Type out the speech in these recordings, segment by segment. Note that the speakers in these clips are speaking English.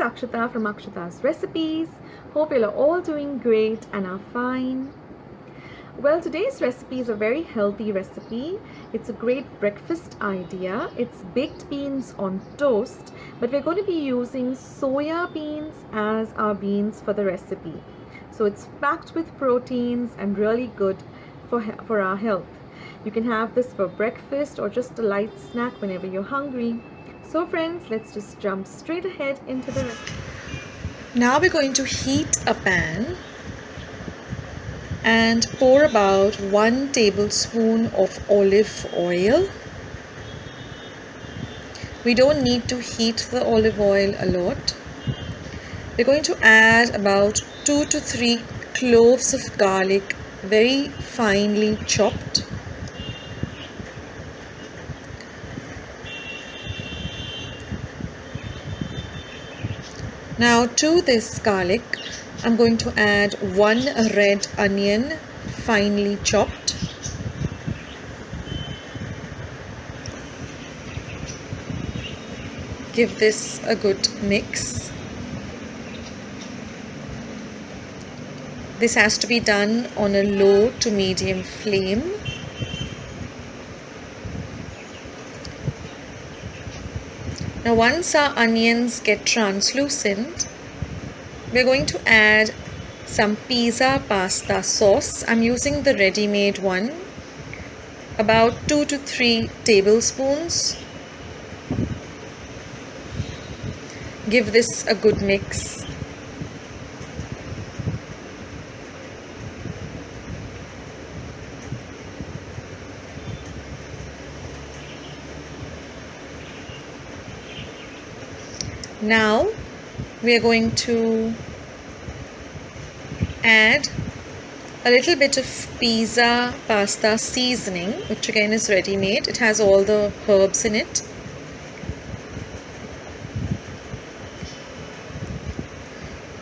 Akshata from Akshata's Recipes. Hope you're all doing great and are fine. Well, today's recipe is a very healthy recipe. It's a great breakfast idea. It's baked beans on toast, but we're going to be using soya beans as our beans for the recipe. So it's packed with proteins and really good for our health. You can have this for breakfast or just a light snack whenever you're hungry. So friends, let's just jump straight ahead into the recipe. Now we're going to heat a pan and pour about 1 tablespoon of olive oil. We don't need to heat the olive oil a lot. We're going to add about 2 to 3 cloves of garlic, very finely chopped. Now to this garlic, I'm going to add 1 red onion, finely chopped. Give this a good mix. This has to be done on a low to medium flame. Now once our onions get translucent, we're going to add some pizza pasta sauce. I'm using the ready-made one, about 2 to 3 tablespoons. Give this a good mix. Now we are going to add a little bit of pizza pasta seasoning, which again is ready made. It has all the herbs in it.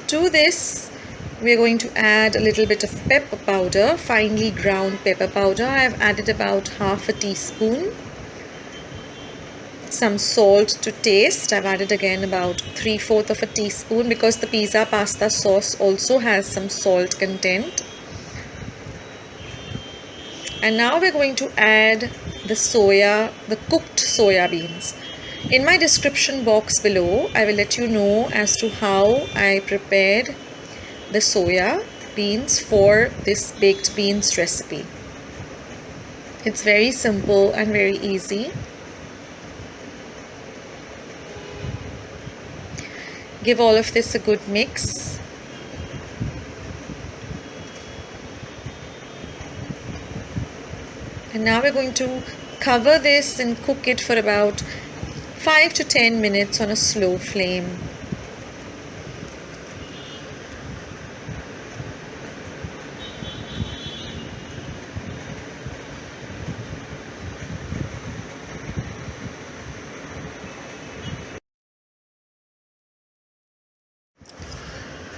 To this we are going to add a little bit of pepper powder, finely ground pepper powder. I have added about half a teaspoon. Some salt to taste. I've added again about 3/4 of a teaspoon because the pizza pasta sauce also has some salt content. And now we're going to add the cooked soya beans. In my description box below, I will let you know as to how I prepared the soya beans for this baked beans recipe. It's very simple and very easy. Give all of this a good mix. And now we're going to cover this and cook it for about 5 to 10 minutes on a slow flame.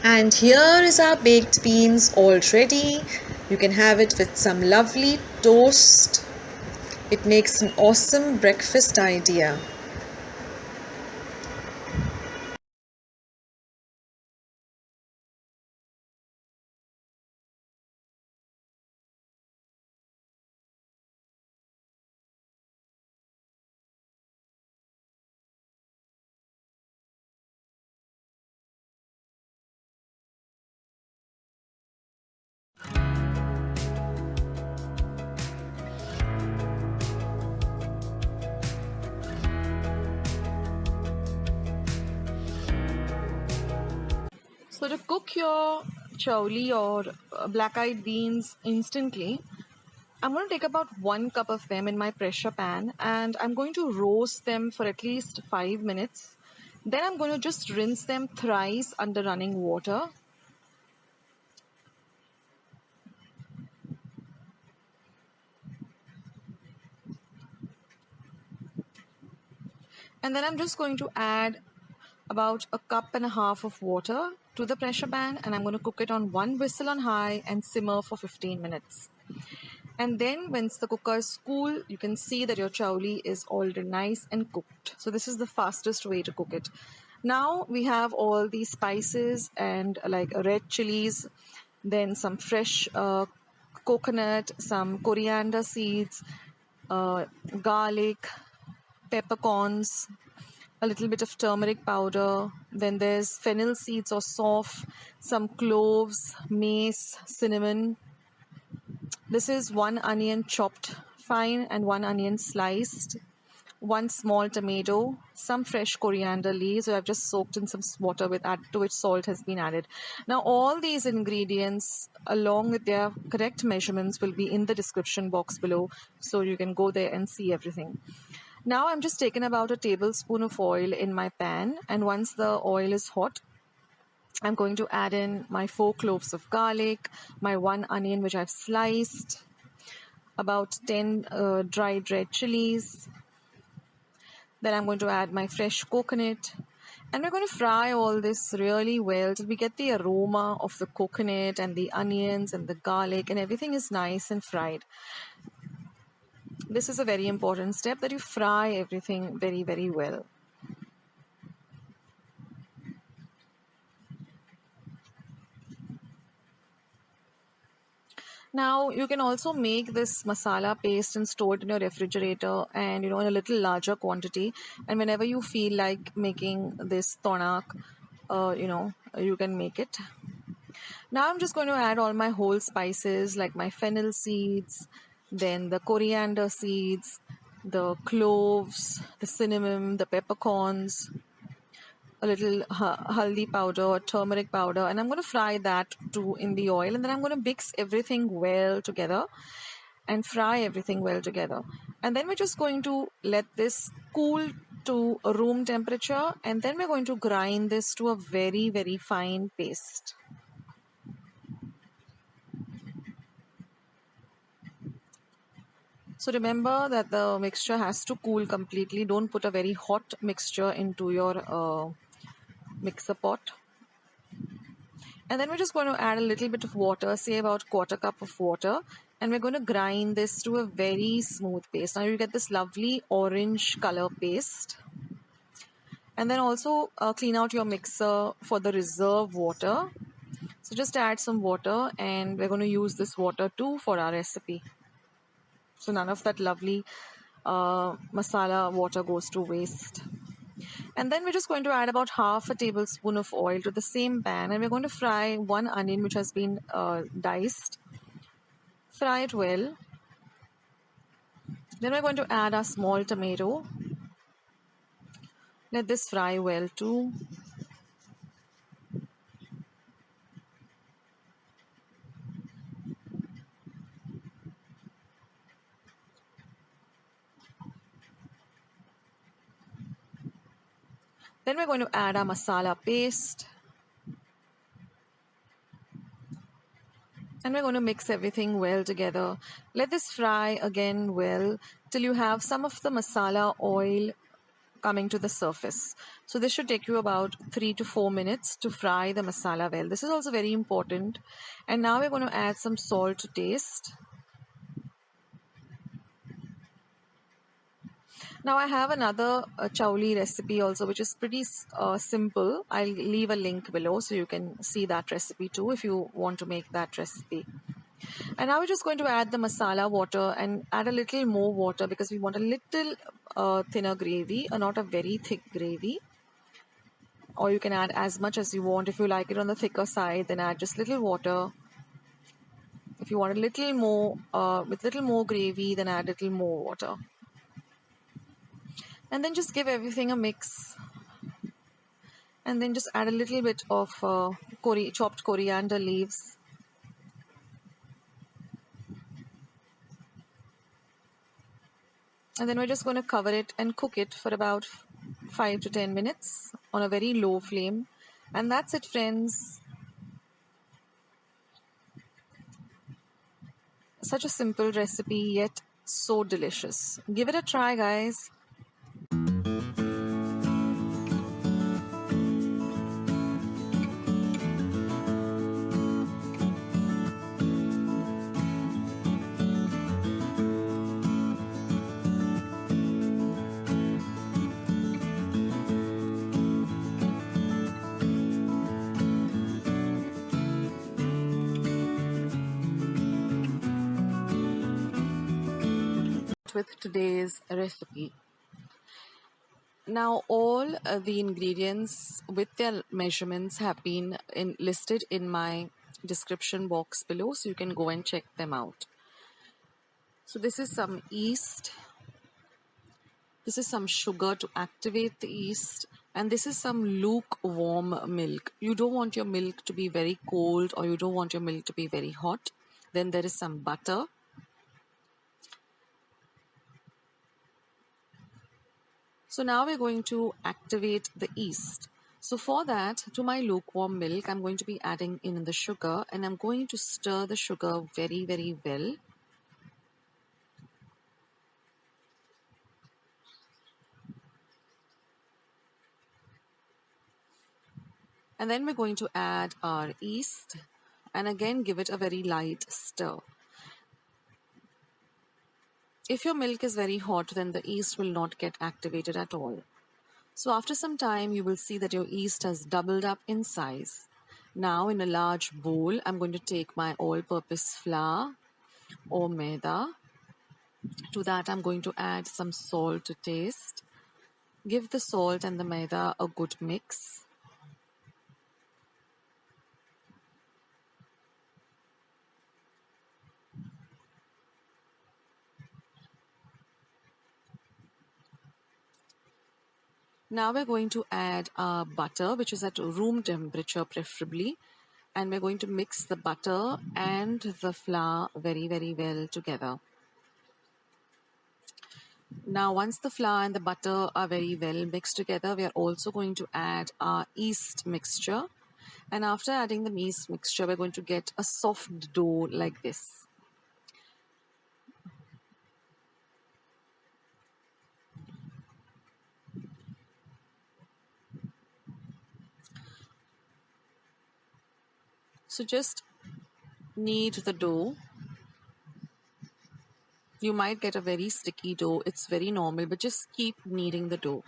And here is our baked beans all ready. You can have it with some lovely toast. It makes an awesome breakfast idea. So to cook your chawli or black-eyed beans instantly, I'm going to take about 1 cup of them in my pressure pan and I'm going to roast them for at least 5 minutes. Then I'm going to just rinse them thrice under running water. And then I'm just going to add about 1.5 cups of water to the pressure pan and I'm going to cook it on 1 whistle on high and simmer for 15 minutes. And then once the cooker is cool, you can see that your chawli is already nice and cooked. So this is the fastest way to cook it. Now we have all these spices and like red chilies, then some fresh coconut, some coriander seeds, garlic, peppercorns, a little bit of turmeric powder. Then there's fennel seeds or sauf, some cloves, mace, cinnamon. This is one onion chopped fine and one onion sliced, one small tomato, some fresh coriander leaves. So I've just soaked in some water with add to which salt has been added. Now all these ingredients along with their correct measurements will be in the description box below, so you can go there and see everything. Now I'm just taking about a tablespoon of oil in my pan, and once the oil is hot, I'm going to add in my 4 cloves of garlic, my 1 onion which I've sliced, about 10 dried red chilies. Then I'm going to add my fresh coconut, and we're going to fry all this really well till we get the aroma of the coconut and the onions and the garlic and everything is nice and fried. This is a very important step, that you fry everything very, very well. Now you can also make this masala paste and store it in your refrigerator, and in a little larger quantity, and whenever you feel like making this tonak, you can make it. Now I'm just going to add all my whole spices like my fennel seeds, then the coriander seeds, the cloves, the cinnamon, the peppercorns, a little haldi powder or turmeric powder, and I'm going to fry that too in the oil, and then I'm going to mix everything well together and fry everything well together. And then we're just going to let this cool to room temperature, and then we're going to grind this to a very, very fine paste. So remember that the mixture has to cool completely. Don't put a very hot mixture into your mixer pot. And then we're just going to add a little bit of water, say about 1/4 cup of water, and we're going to grind this to a very smooth paste. Now you get this lovely orange color paste. And then also clean out your mixer for the reserve water. So just add some water, and we're going to use this water too for our recipe. So none of that lovely masala water goes to waste. And then we're just going to add about 1/2 tablespoon of oil to the same pan, and we're going to fry 1 onion which has been diced. Fry it well. Then we're going to add our small tomato. Let this fry well too. Then we're going to add our masala paste. And we're going to mix everything well together. Let this fry again well till you have some of the masala oil coming to the surface. So this should take you about 3 to 4 minutes to fry the masala well. This is also very important. And now we're going to add some salt to taste. Now I have another Chawli recipe also, which is pretty simple. I'll leave a link below so you can see that recipe too if you want to make that recipe. And now we're just going to add the masala water and add a little more water because we want a little thinner gravy, not a very thick gravy. Or you can add as much as you want. If you like it on the thicker side, then add just little water. If you want a little more, with little more gravy, then add a little more water. And then just give everything a mix. And then just add a little bit of chopped coriander leaves. And then we're just going to cover it and cook it for about 5 to 10 minutes on a very low flame. And that's it, friends. Such a simple recipe, yet so delicious. Give it a try, guys. start with today's recipe. Now, all the ingredients with their measurements have been listed in my description box below, so you can go and check them out. So this is some yeast, this is some sugar to activate the yeast, and this is some lukewarm milk. You don't want your milk to be very cold, or you don't want your milk to be very hot. Then there is some butter. So now we're going to activate the yeast. So for that, to my lukewarm milk, I'm going to be adding in the sugar, and I'm going to stir the sugar very, very well. And then we're going to add our yeast and again give it a very light stir. If your milk is very hot, then the yeast will not get activated at all. So after some time, you will see that your yeast has doubled up in size. Now in a large bowl, I'm going to take my all-purpose flour or maida. To that, I'm going to add some salt to taste. Give the salt and the maida a good mix. Now we're going to add our butter, which is at room temperature preferably. And we're going to mix the butter and the flour very, very well together. Now, once the flour and the butter are very well mixed together, we are also going to add our yeast mixture. And after adding the yeast mixture, we're going to get a soft dough like this. So just knead the dough. You might get a very sticky dough. It's very normal, but just keep kneading the dough.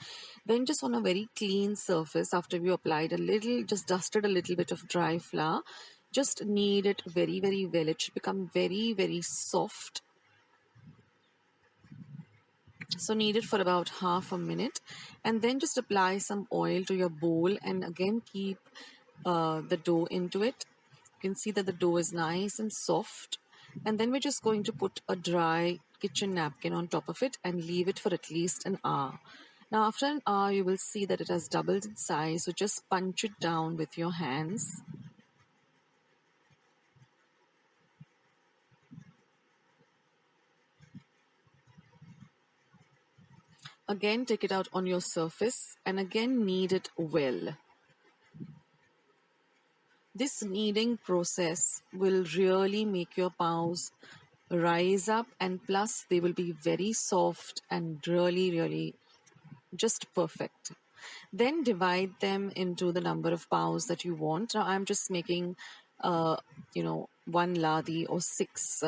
Then just on a very clean surface, after you applied a little, just dusted a little bit of dry flour, just knead it very, very well. It should become very, very soft. So knead it for about half a minute, and then just apply some oil to your bowl and again keep the dough into it. You can see that the dough is nice and soft. And then we're just going to put a dry kitchen napkin on top of it and leave it for at least an hour. Now after an hour, you will see that it has doubled in size. So just punch it down with your hands. Again, take it out on your surface and again knead it well. This kneading process will really make your paos rise up, and plus they will be very soft and really, really just perfect. Then divide them into the number of paos that you want. Now I'm just making, one ladi or 6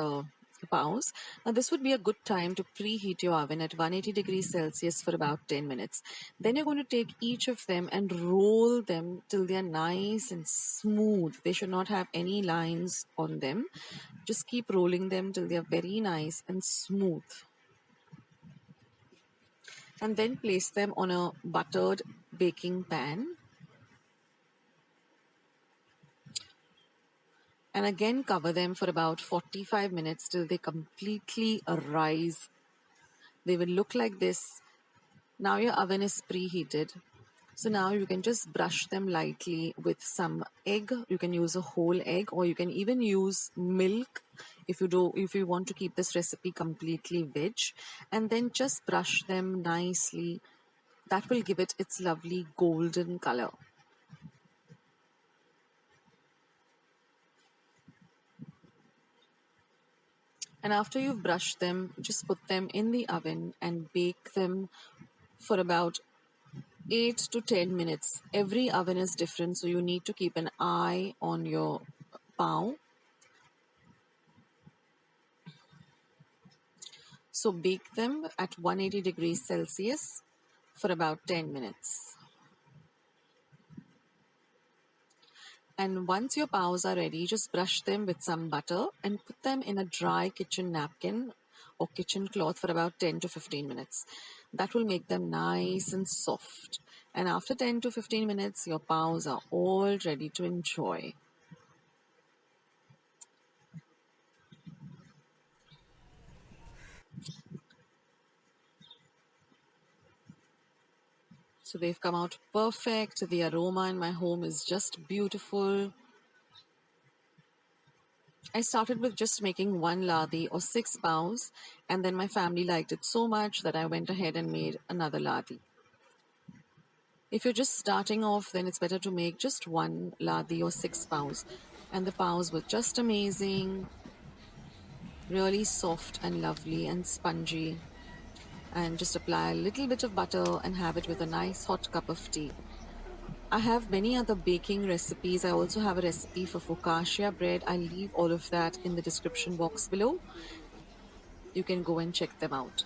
paos. Now this would be a good time to preheat your oven at 180 degrees Celsius for about 10 minutes. Then you're going to take each of them and roll them till they are nice and smooth. They should not have any lines on them. Just keep rolling them till they are very nice and smooth. And then place them on a buttered baking pan. And again cover them for about 45 minutes till they completely rise. They will look like this. Now your oven is preheated. So now you can just brush them lightly with some egg. You can use a whole egg, or you can even use milk if you want to keep this recipe completely veg. And then just brush them nicely. That will give it its lovely golden color. And after you've brushed them, just put them in the oven and bake them for about 8 to 10 minutes. Every oven is different, so you need to keep an eye on your pao. So bake them at 180 degrees Celsius for about 10 minutes. And once your paos are ready, just brush them with some butter and put them in a dry kitchen napkin or kitchen cloth for about 10 to 15 minutes. That will make them nice and soft. And after 10 to 15 minutes, your paos are all ready to enjoy. So they've come out perfect. The aroma in my home is just beautiful. I started with just making one ladhi or 6 paos, and then my family liked it so much that I went ahead and made another ladhi. If you're just starting off, then it's better to make just one ladhi or 6 paos. And the paos were just amazing, really soft and lovely and spongy. And just apply a little bit of butter and have it with a nice hot cup of tea. I have many other baking recipes. I also have a recipe for focaccia bread. I'll leave all of that in the description box below. You can go and check them out.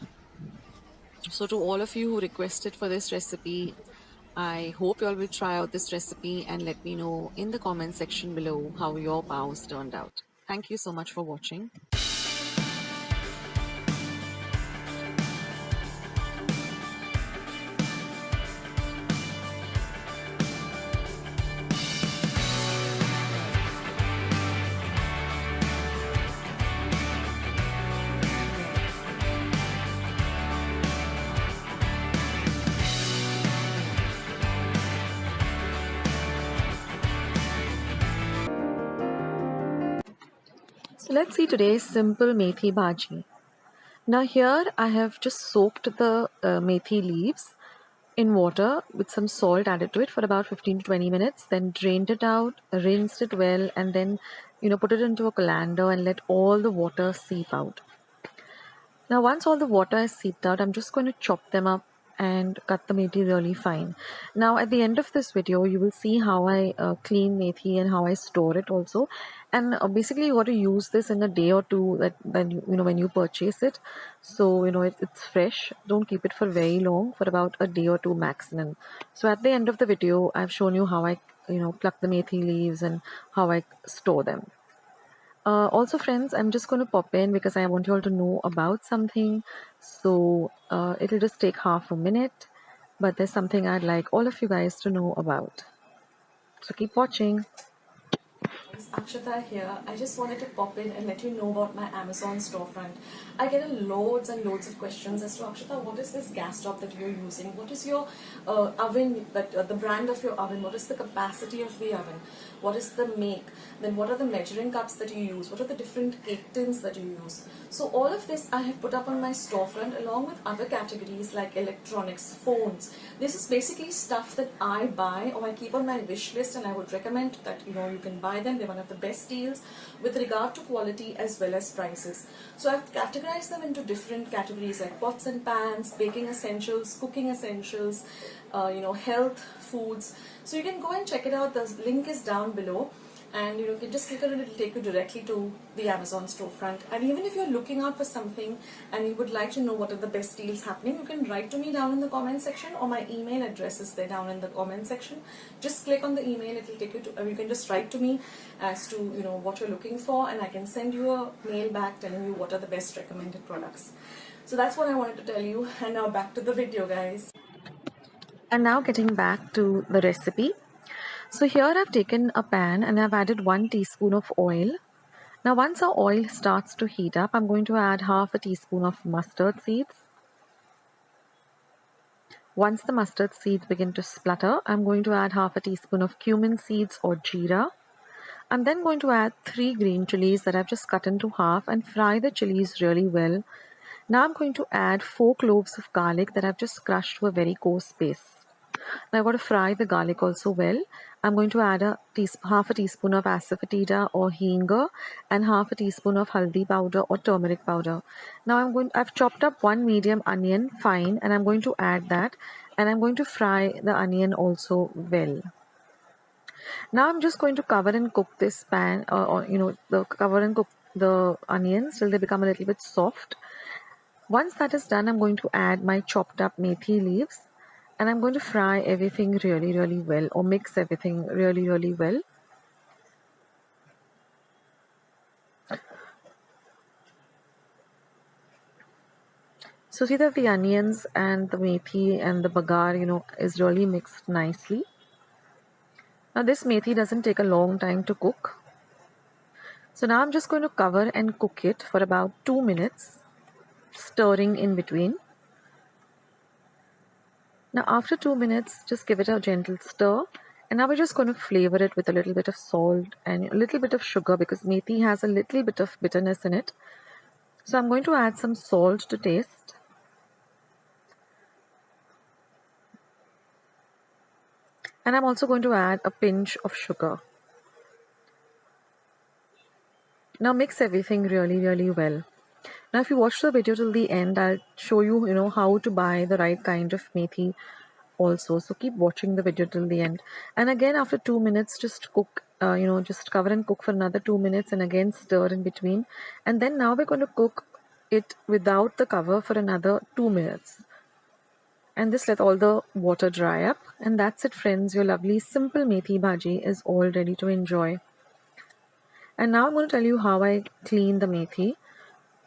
So to all of you who requested for this recipe, I hope you all will try out this recipe and let me know in the comment section below how your paos turned out. Thank you so much for watching. So let's see today's simple methi bhaji. Now here I have just soaked the methi leaves in water with some salt added to it for about 15 to 20 minutes, then drained it out, rinsed it well, and then put it into a colander and let all the water seep out. Now once all the water is seeped out, I'm just going to chop them up and cut the methi really fine. Now at the end of this video, you will see how I clean methi and how I store it also. And basically you got to use this in a day or two that when you purchase it. So it's fresh. Don't keep it for very long, for about a day or two maximum. So at the end of the video, I've shown you how I pluck the methi leaves and how I store them. Also, friends, I'm just going to pop in because I want you all to know about something. So it'll just take half a minute, but there's something I'd like all of you guys to know about. So keep watching. It's Akshata here. I just wanted to pop in and let you know about my Amazon storefront. I get loads and loads of questions as to Akshata, what is this gas stove that you're using? What is your oven, the brand of your oven? What is the capacity of the oven? What is the make? Then what are the measuring cups that you use? What are the different cake tins that you use? So all of this I have put up on my storefront along with other categories like electronics, phones. This is basically stuff that I buy or I keep on my wish list, and I would recommend that you can buy them. They're one of the best deals with regard to quality as well as prices. So I've categorized them into different categories like pots and pans, baking essentials, cooking essentials, health, foods. So you can go and check it out. The link is down below. And you can just click on it, it will take you directly to the Amazon storefront. And even if you're looking out for something and you would like to know what are the best deals happening, you can write to me down in the comment section, or my email address is there down in the comment section. Just click on the email, it will take you to, you can just write to me as to what you're looking for, and I can send you a mail back telling you what are the best recommended products. So that's what I wanted to tell you, and now back to the video, guys. And now getting back to the recipe. So here I've taken a pan and I've added 1 teaspoon of oil. Now once our oil starts to heat up, I'm going to add half a teaspoon of mustard seeds. Once the mustard seeds begin to splutter, I'm going to add half a teaspoon of cumin seeds or jeera. I'm then going to add 3 green chilies that I've just cut into half and fry the chilies really well. Now I'm going to add 4 cloves of garlic that I've just crushed to a very coarse paste. Now I've got to fry the garlic also well. I'm going to add half a teaspoon of asafoetida or heenga and half a teaspoon of haldi powder or turmeric powder. Now I've chopped up 1 medium onion fine, and I'm going to add that, and I'm going to fry the onion also well. Now I'm just going to cover and cook this pan, cover and cook the onions till they become a little bit soft. Once that is done, I'm going to add my chopped up methi leaves. And I'm going to fry everything really, really well, or mix everything really, really well. So see that the onions and the methi and the bagar, is really mixed nicely. Now this methi doesn't take a long time to cook. So now I'm just going to cover and cook it for about 2 minutes, stirring in between. Now after 2 minutes, just give it a gentle stir. And now we're just going to flavor it with a little bit of salt and a little bit of sugar because methi has a little bit of bitterness in it. So I'm going to add some salt to taste. And I'm also going to add a pinch of sugar. Now mix everything really, really well. Now if you watch the video till the end, I'll show you, how to buy the right kind of methi also. So keep watching the video till the end. And again, after 2 minutes, just cook, just cover and cook for another 2 minutes and again stir in between. And then now we're going to cook it without the cover for another 2 minutes. And this let all the water dry up. And that's it, friends. Your lovely simple methi bhaji is all ready to enjoy. And now I'm going to tell you how I clean the methi.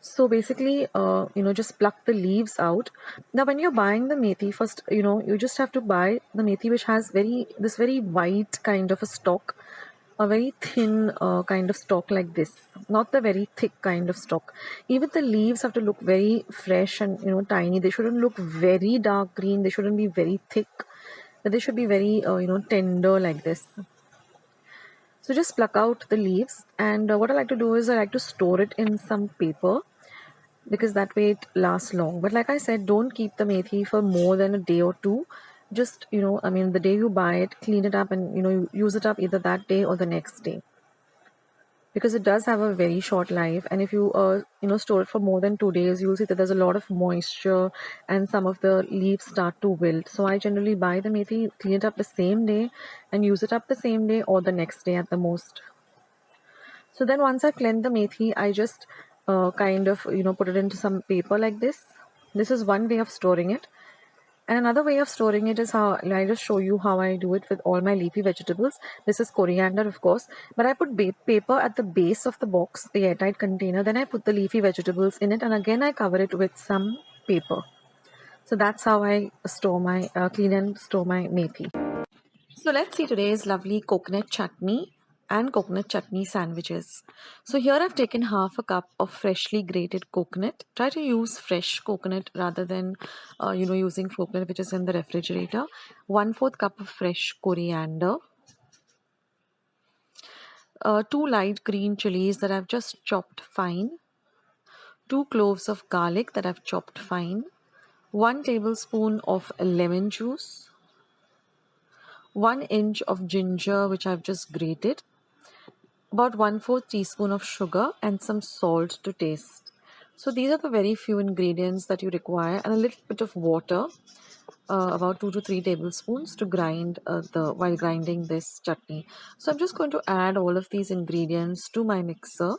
So basically, just pluck the leaves out. Now, when you're buying the methi, first, you just have to buy the methi which has this very white kind of a stalk, a very thin kind of stalk like this, not the very thick kind of stalk. Even the leaves have to look very fresh and tiny. They shouldn't look very dark green. They shouldn't be very thick. But they should be very tender like this. So just pluck out the leaves, and what I like to do is I like to store it in some paper because that way it lasts long. But like I said, don't keep the methi for more than a day or two. Just, the day you buy it, clean it up and, you use it up either that day or the next day. Because it does have a very short life. And if you, store it for more than 2 days, you'll see that there's a lot of moisture and some of the leaves start to wilt. So I generally buy the methi, clean it up the same day and use it up the same day or the next day at the most. So then once I've cleansed the methi, I just put it into some paper like this. This is one way of storing it. And another way of storing it is how I just show you how I do it with all my leafy vegetables. This is coriander, of course, but I put paper at the base of the box, the airtight container. Then I put the leafy vegetables in it, and again I cover it with some paper. So that's how I store my clean and store my methi. So let's see today's lovely coconut chutney and coconut chutney sandwiches. So here I've taken half a cup of freshly grated coconut. Try to use fresh coconut rather than using coconut which is in the refrigerator. 1/4 cup of fresh coriander. 2 light green chilies that I've just chopped fine. 2 cloves of garlic that I've chopped fine. 1 tablespoon of lemon juice. 1 inch of ginger which I've just grated. About 1/4 teaspoon of sugar and some salt to taste. So these are the very few ingredients that you require, and a little bit of water, about 2 to 3 tablespoons to grind while grinding this chutney. So I'm just going to add all of these ingredients to my mixer.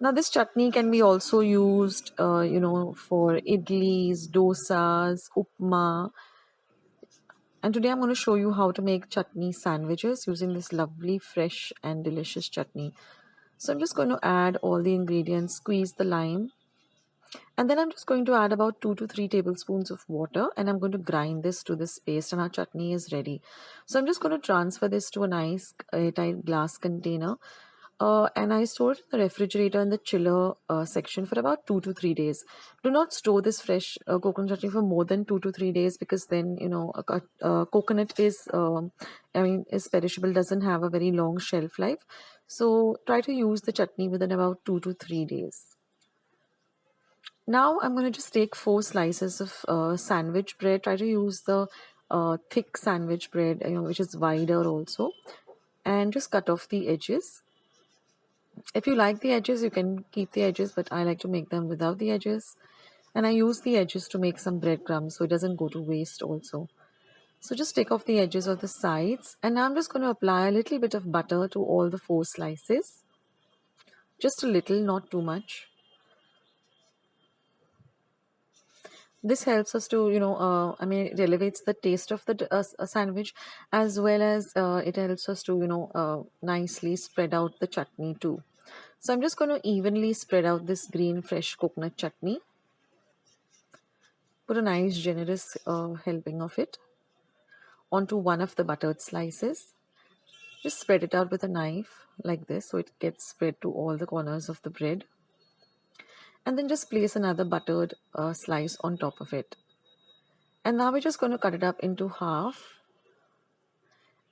Now this chutney can be also used, for idlis, dosas, upma. And today I'm going to show you how to make chutney sandwiches using this lovely, fresh and delicious chutney. So I'm just going to add all the ingredients, squeeze the lime. And then I'm just going to add about 2 to 3 tablespoons of water, and I'm going to grind this to this paste, and our chutney is ready. So I'm just going to transfer this to a nice airtight glass container. And I store it in the refrigerator in the chiller section for about 2 to 3 days. Do not store this fresh coconut chutney for more than 2 to 3 days because then, coconut is perishable, doesn't have a very long shelf life. So try to use the chutney within about 2 to 3 days. Now I'm going to just take 4 slices of sandwich bread. Try to use the thick sandwich bread, which is wider also. And just cut off the edges. If you like the edges, you can keep the edges, but I like to make them without the edges. And I use the edges to make some breadcrumbs so it doesn't go to waste also. So just take off the edges of the sides. And now I'm just going to apply a little bit of butter to all the 4 slices. Just a little, not too much. This helps us to, it elevates the taste of the sandwich, as well as it helps us to, nicely spread out the chutney too. So I'm just going to evenly spread out this green fresh coconut chutney. Put a nice generous helping of it onto one of the buttered slices. Just spread it out with a knife like this so it gets spread to all the corners of the bread. And then just place another buttered slice on top of it. And now we're just going to cut it up into half.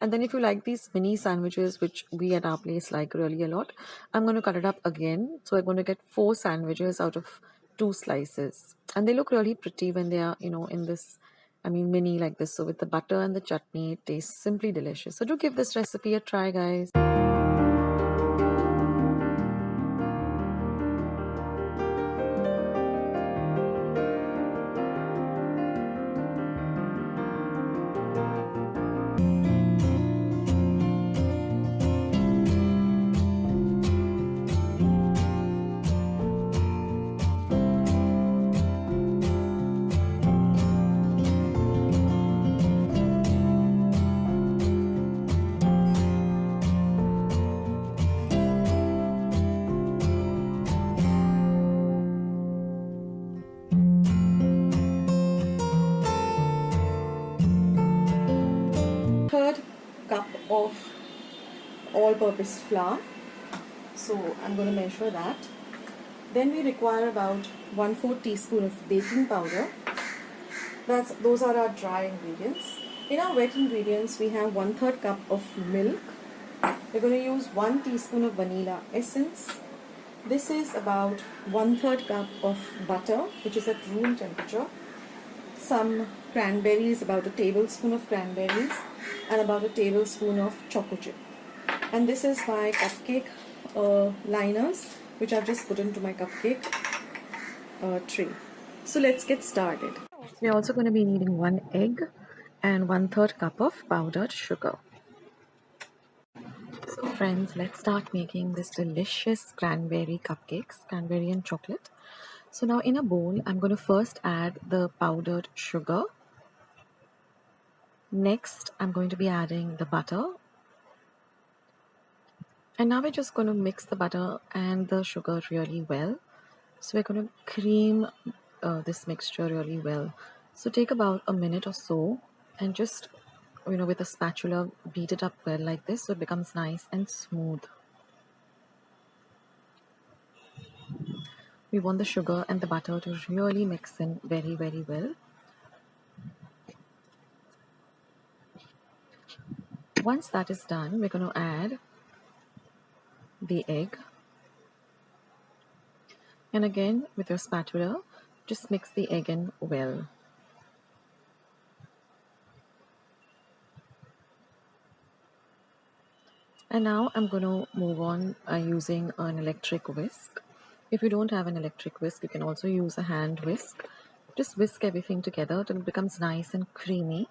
And then if you like these mini sandwiches, which we at our place like really a lot, I'm going to cut it up again. So we're going to get 4 sandwiches out of 2 slices. And they look really pretty when they are, in this, mini like this. So with the butter and the chutney, it tastes simply delicious. So do give this recipe a try, guys. Third cup of all-purpose flour. So I'm going to measure that. Then we require about 1/4 teaspoon of baking powder. Those are our dry ingredients. In our wet ingredients, we have 1/3 cup of milk. We're going to use 1 teaspoon of vanilla essence. This is about 1/3 cup of butter, which is at room temperature. Some cranberries, about a tablespoon of cranberries, and about a tablespoon of choco chip. And this is my cupcake liners, which I've just put into my cupcake tray. So let's get started. We're also going to be needing 1 egg and 1/3 cup of powdered sugar. So friends, let's start making this delicious cranberry cupcakes, cranberry and chocolate. So now in a bowl, I'm going to first add the powdered sugar. Next, I'm going to be adding the butter. And now we're just going to mix the butter and the sugar really well. So we're going to cream this mixture really well. So take about a minute or so and just, with a spatula, beat it up well like this so it becomes nice and smooth. We want the sugar and the butter to really mix in very, very well. Once that is done, we're going to add the egg. And again, with your spatula, just mix the egg in well. And now I'm going to move on using an electric whisk. If you don't have an electric whisk, you can also use a hand whisk. Just whisk everything together till it becomes nice and creamy.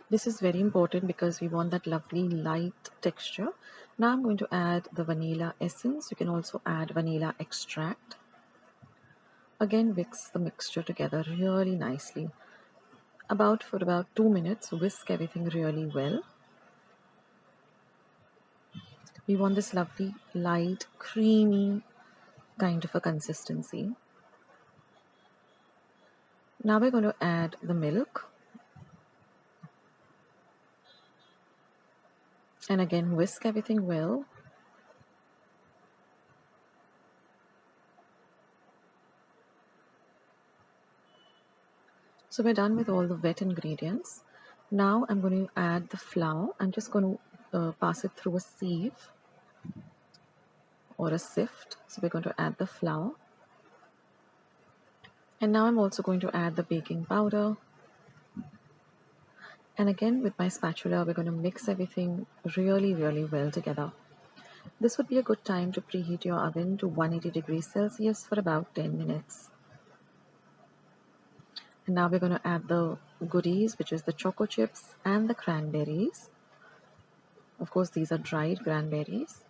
This is very important because we want that lovely light texture. Now I'm going to add the vanilla essence. You can also add vanilla extract. Again, mix the mixture together really nicely. For about 2 minutes, whisk everything really well. We want this lovely, light, creamy kind of a consistency. Now we're going to add the milk. And again, whisk everything well. So we're done with all the wet ingredients. Now I'm going to add the flour. I'm just going to pass it through a sieve or a sift. So we're going to add the flour. And now I'm also going to add the baking powder. And again, with my spatula, we're going to mix everything really, really well together. This would be a good time to preheat your oven to 180 degrees Celsius for about 10 minutes. And now we're going to add the goodies, which is the choco chips and the cranberries. Of course, these are dried cranberries.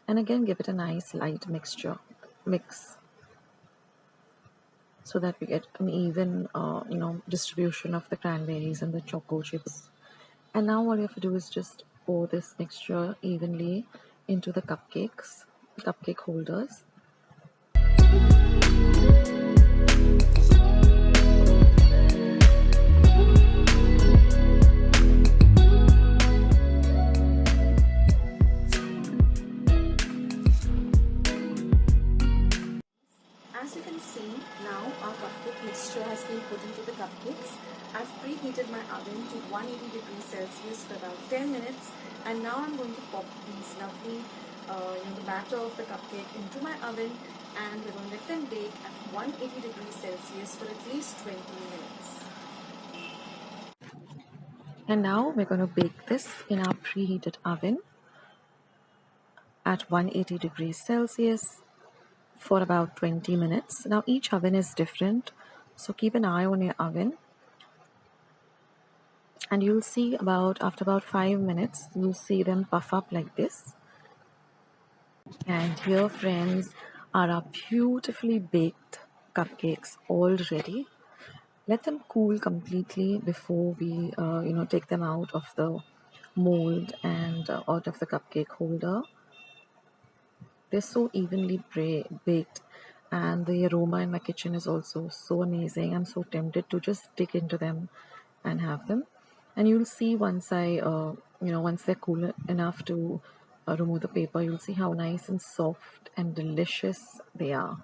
And again, give it a nice light mix, so that we get an even, distribution of the cranberries and the choco chips. And now all you have to do is just pour this mixture evenly into the cupcake holders. As you can see, now our cupcake mixture has been put into the cupcakes. I've preheated my oven to 180 degrees Celsius for about 10 minutes, and now I'm going to pop these lovely the batter of the cupcake into my oven, and we're going to let them bake at 180 degrees Celsius for at least 20 minutes. And now we're going to bake this in our preheated oven at 180 degrees Celsius for about 20 minutes. Now each oven is different, so keep an eye on your oven. And you'll see after about 5 minutes, you'll see them puff up like this. And here, friends, are our beautifully baked cupcakes all ready. Let them cool completely before we take them out of the mold and out of the cupcake holder. They're so evenly baked, and the aroma in my kitchen is also so amazing. I'm so tempted to just dig into them and have them. And you'll see once once they're cool enough to remove the paper, you'll see how nice and soft and delicious they are.